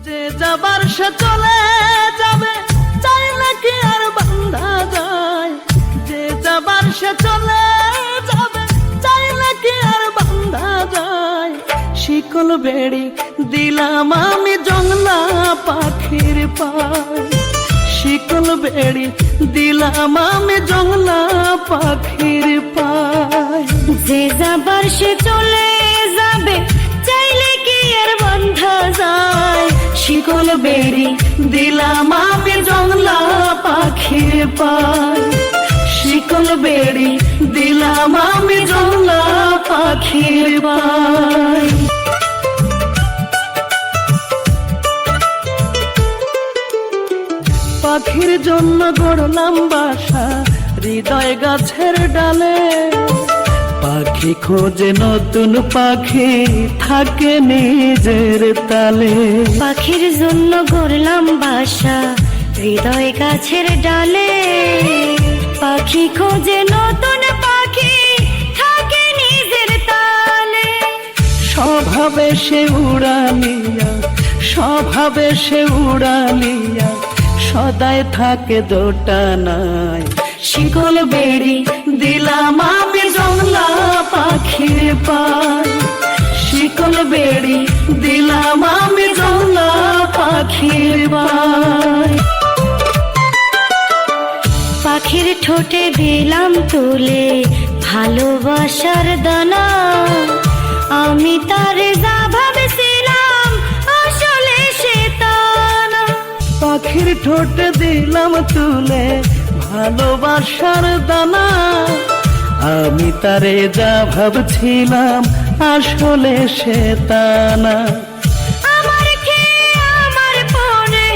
যে যাবার সে চলে যাবে, চাইলে কি আর বান্ধা যায়? যে যাবার সে চলে যাবে, চাইলে কি আর বান্ধা যায়? শিকল বেড়ি দিলাম আমি জংলা পাখির পায়, শিকল বেড়ি দিলাম আমি জংলা পাখির পায়। যে যাবার সে চলে যাবে, চাইলে কি আর বান্ধা যায়? শিকল বেড়ি দিলাম আমি জংলা পাখির পায়, শিকল বেড়ি দিলাম আমি জংলা পাখির পায়। পাখির জন্য গড়লাম বাসা হৃদয় গাছের ডালে, পাখি খোঁজে নতুন পাখি থাকে নিজের তালে। পাখির জন্য গড়লাম বাসা হৃদয় গাছের ডালে, পাখি খোঁজে নতুন পাখি থাকে নিজের তালে। স্বভাবে সে উড়ালিয়া, স্বভাবে সে উড়ালিয়া, সদায় থাকে দোটানায়। শিকল বেড়ি দিলাম আমি জংলা পাখির পায়, শিকল বেড়ি দিলাম আমি জংলা পাখির পায়। পাখির ঠোঁটে দিলাম তুলে ভালোবাসার দানা, আমি তারে যা ভাবছিলাম আসলে সে তা না। পাখির ঠোঁটে দিলাম তুলে ভালোবাসার দানা, আমি তারে যা ভাবছিলাম আসলে সে তা না। আমার খেয়ে আমার পরে,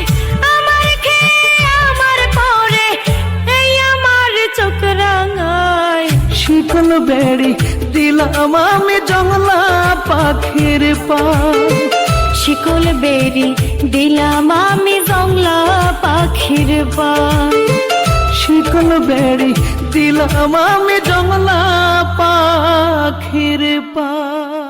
আমার খেয়ে আমার পরে, এই আমার চোখ রাঙায়। শিকল বেড়ি দিলাম আমি জংলা পাখির পায়, শিকল বেড়ি দিলাম আমি জংলা পাখির পায়, শিকল বেড়ি দিলাম আমি জংলা পাখির পায়।